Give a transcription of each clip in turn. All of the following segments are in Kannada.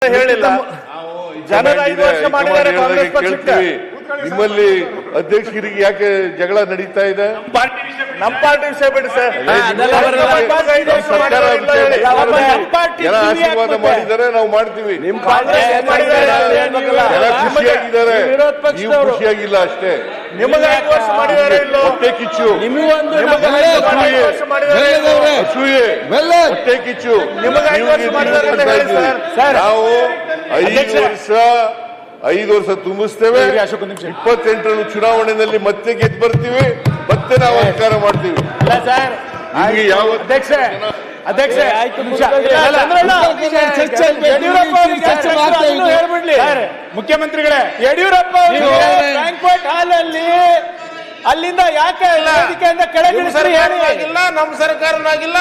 ಹೇಳಿಲ್ಲ. ಜನರ 5 ವರ್ಷ ಮಾಡಿದ್ದಾರೆ ಕಾಂಗ್ರೆಸ್ ಪಕ್ಷಕ್ಕೆ. ನಿಮ್ಮಲ್ಲಿ ಅಧ್ಯಕ್ಷರಿಗೆ ಯಾಕೆ ಜಗಳ ನಡೀತಾ ಇದೆ? ನಮ್ಮ ಪಾರ್ಟಿ ವಿಷಯ ಬಿಡಿ ಸರ್. ಜನ ಆಶೀರ್ವಾದ ಮಾಡಿದ್ದಾರೆ, ನಾವು ಮಾಡ್ತೀವಿ. ಜನ ಖುಷಿಯಾಗಿದ್ದಾರೆ, ನೀವು ಖುಷಿಯಾಗಿಲ್ಲ ಅಷ್ಟೇ. ನಿಮಗೆ 5 ವರ್ಷ ಮಾಡಿದ್ದಾರೆ ಇಲ್ಲೋ? ಹೊಟ್ಟೆ ಕಿಚ್ಚು, ಹೊಟ್ಟೆ ಕಿಚ್ಚು. ನಾವು 5 ವರ್ಷ ತುಂಬಿಸ್ತೇವೆ. 28ರಲ್ಲಿ ಚುನಾವಣೆಯಲ್ಲಿ ಮತ್ತೆ ಗೆದ್ದು ಬರ್ತೀವಿ, ಮತ್ತೆ ನಾವು ಅಧಿಕಾರ ಮಾಡ್ತೀವಿ. ನಿಮಗೆ ಯಾವ ಅಧ್ಯಕ್ಷ ಆಯ್ತು ಮುಖ್ಯಮಂತ್ರಿಗಳೇ, ಯಡಿಯೂರಪ್ಪ ಬ್ಯಾಂಕ್ವೆಟ್ ಹಾಲ್ ಅಲ್ಲಿ ಅಲ್ಲಿಂದ ಯಾಕೆ ಆಗಿಲ್ಲ, ನಮ್ಮ ಸರ್ಕಾರನೂ ಆಗಿಲ್ಲ.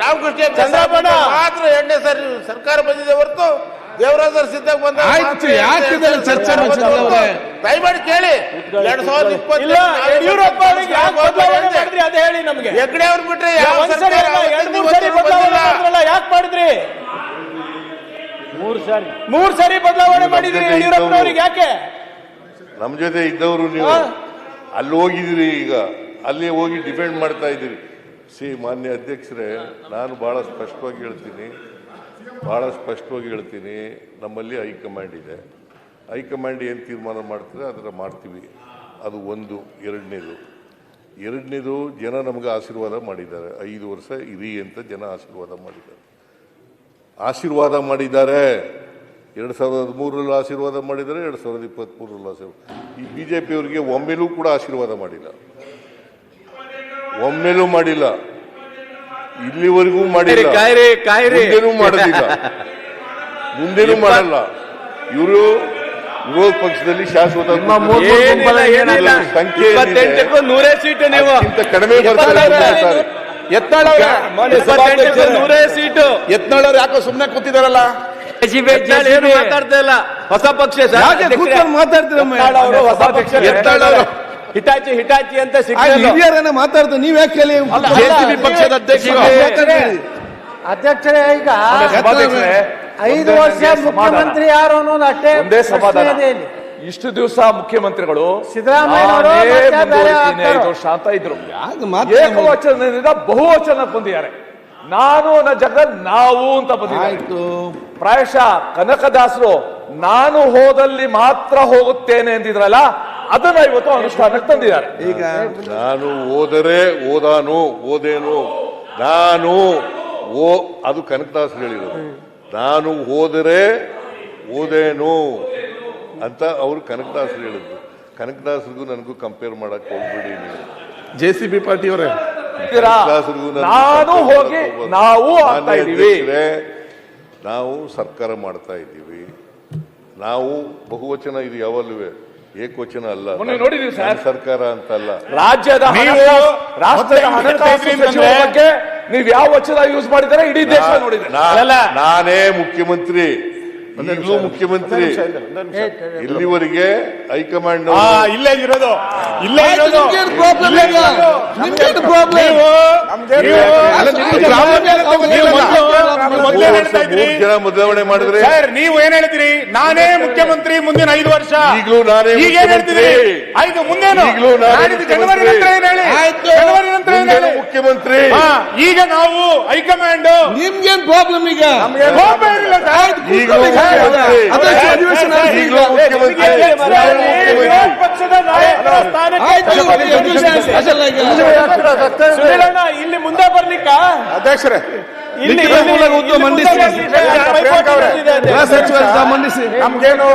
ರಾಮಕೃಷ್ಣ ಚಂದ್ರಬಾಬು ಮಾತ್ರ 2ನೇ ಸಾರಿ ಸರ್ಕಾರ ಬಂದಿದೆ ಹೊರತು ದೇವರಾಜ ಸಿದ್ದಾಗ ಬಂದ ಚರ್ಚೆ ದಯಮಾಡಿ ಕೇಳಿ. 2020 ಯಡಿಯೂರಪ್ಪ ಅದೇ ಹೇಳಿ ನಮ್ಗೆ. ಹೆಗ್ಡೆ ಅವ್ರು ಬಿಟ್ರೆ ಯಾಕೆ ಮಾಡಿದ್ರಿ? 3 ಸಾರಿ ಬದಲಾವಣೆ ಮಾಡಿದ್ರಿ ಯಡಿಯೂರಪ್ಪನವ್ರಿಗೆ ಯಾಕೆ? ನಮ್ ಜೊತೆ ಇದ್ದವರು ನೀವು ಅಲ್ಲಿ ಹೋಗಿದ್ದೀರಿ, ಈಗ ಅಲ್ಲಿ ಹೋಗಿ ಡಿಫೆಂಡ್ ಮಾಡ್ತಾ ಇದ್ದೀರಿ. ಮಾನ್ಯ ಅಧ್ಯಕ್ಷರೇ, ನಾನು ಬಹಳ ಸ್ಪಷ್ಟವಾಗಿ ಹೇಳ್ತೀನಿ, ನಮ್ಮಲ್ಲಿ ಹೈಕಮಾಂಡ್ ಇದೆ. ಹೈಕಮಾಂಡ್ ಏನು ತೀರ್ಮಾನ ಮಾಡ್ತಾರೆ ಅದರ ಮಾಡ್ತೀವಿ. ಅದು ಒಂದು. ಎರಡನೇದು ಜನ ನಮಗೆ ಆಶೀರ್ವಾದ ಮಾಡಿದ್ದಾರೆ. 5 ವರ್ಷ ಇರಿ ಅಂತ ಜನ ಆಶೀರ್ವಾದ ಮಾಡಿದ್ದಾರೆ. 2013ರಲ್ಲಿ ಆಶೀರ್ವಾದ ಮಾಡಿದ್ದಾರೆ, 2023ರಲ್ಲಿ ಆಶೀರ್ವಾದ. ಈ ಬಿಜೆಪಿಯವರಿಗೆ ಒಮ್ಮೆಲೂ ಕೂಡ ಆಶೀರ್ವಾದ ಮಾಡಿಲ್ಲ, ಇಲ್ಲಿವರೆಗೂ ಮಾಡಿಲ್ಲ, ಮುಂದೇನೂ ಮಾಡಲ್ಲ. ಇವರು ವಿರೋಧ ಪಕ್ಷದಲ್ಲಿ ಶಾಶ್ವತ ಸಂಖ್ಯೆ 100 ಸೀಟು ನೀವು ಕಡಿಮೆ ಬರ್ತಾರೆ. ಸೀಟು ಯತ್ನಾಳವ್ರು ಯಾಕೋ ಸುಮ್ಮನೆ ಕೂತಿದಾರಲ್ಲ, ಮಾತಾಡ್ತಾ ಇಲ್ಲ. ಹೊಸ ಪಕ್ಷ ಹಿಟಾಚಿ ಅಂತ ಹಿರಿಯರನ್ನ ಮಾತಾಡ್ತಾರೆ, ನೀವ್ ಯಾಕೆ ಕೇಳಿ? ಪಕ್ಷದ ಅಧ್ಯಕ್ಷರೇ, ಈಗ 5 ವರ್ಷ ಮುಖ್ಯಮಂತ್ರಿ ಯಾರು ಅನ್ನೋದು ಅಷ್ಟೇ ಒಂದೇ ಸಮಾಧಾನ. ಇಷ್ಟು ದಿವಸ ಮುಖ್ಯಮಂತ್ರಿಗಳು ಸಿದ್ದರಾಮಯ್ಯ 5 ವರ್ಷ ಅಂತ ಇದ್ರು. ಏಕವಚನದಿಂದ ಬಹುವಚನ ಬಂದಿದ್ದಾರೆ. ನಾನು ಜಗನ್ ನಾವು ಅಂತ ಬಂದಿದ್ದಾರೆ. ಪ್ರಾಯಶಃ ಕನಕದಾಸರು ನಾನು ಹೋದಲ್ಲಿ ಮಾತ್ರ ಹೋಗುತ್ತೇನೆ ಎಂದಿದ್ರಲ್ಲ, ಅದನ್ನ ಇವತ್ತು ಅನುಷ್ಠಾನಕ್ಕೆ ತಂದಿದ್ದಾರೆ. ಈಗ ನಾನು ಓದೇನು ಅದು ಕನಕದಾಸರು ಹೇಳಿರೋದು. ನಾನು ಹೋದರೆ ಓದೇನು ಅಂತ ಅವರು ಕನಕದಾಸರು ಹೇಳಿದ್ರು. ಕನಕದಾಸರಿಗೂ ನನಗೂ ಕಂಪೇರ್ ಮಾಡಕ್ ಹೋಗ್ಬಿಡಿ ನೀವು. JCB ಪಾರ್ಟಿಯವರೇ, ನಾನು ಹೋಗಿ ನಾವು ನಾವು ಸರ್ಕಾರ ಮಾಡ್ತಾ ಇದ್ದೀವಿ. ನಾವು ಬಹುವಚನ ಇದು ಯಾವಲ್ಲೂ ಏಕವಚನ ಅಲ್ಲ. ನೋಡಿದೀವಿ ಸರ್, ಸರ್ಕಾರ ಅಂತಲ್ಲ. ರಾಜ್ಯದ ರಾಷ್ಟ್ರದ ಹಣಕಾಸು ಸಚಿವರ ಬಗ್ಗೆ ನೀವು ಯಾವ ವಚನ ಯೂಸ್ ಮಾಡಿದರೆ ಇಡೀ ದೇಶ ನೋಡಿದೆ. ನಾನೇ ಮುಖ್ಯಮಂತ್ರಿ, ಈಗಲೂ ಮುಖ್ಯಮಂತ್ರಿ. ಇಲ್ಲಿವರೆಗೆ ಹೈಕಮಾಂಡ್ ಇಲ್ಲೇ ಇರೋದು. 3 ಜನ ಬದಲಾವಣೆ ಮಾಡಿದ್ರೆ ನೀವು ಏನ್ ಹೇಳ್ತೀರಿ? ನಾನೇ ಮುಖ್ಯಮಂತ್ರಿ ಮುಂದಿನ 5 ವರ್ಷ. ಈಗಲೂ ನಾನೇ ಹೇಳ್ತೀರಿ. ಆಯ್ತು, ಮುಂದೇನು? ಜನವರಿ ನಂತರ ಏನ್ ಹೇಳಿ? ಜನವರಿ ನಂತರ ಏನ್ ಹೇಳಿ? ಮುಖ್ಯಮಂತ್ರಿ. ಈಗ ನಾವು ಹೈಕಮಾಂಡ್. ನಿಮ್ಗೇನ್ ಪ್ರಾಬ್ಲಮ್? ಈಗ ಪಕ್ಷದ ನಾಯಕರ ಸ್ಥಾನಕ್ಕೆ ಇಲ್ಲಿ ಮುಂದೆ ಬರ್ಲಿಕ್ಕ ಅಧ್ಯಕ್ಷರೇ, ಇಲ್ಲಿ ಮಂಡಿಸಿ ನಮ್ಗೇನು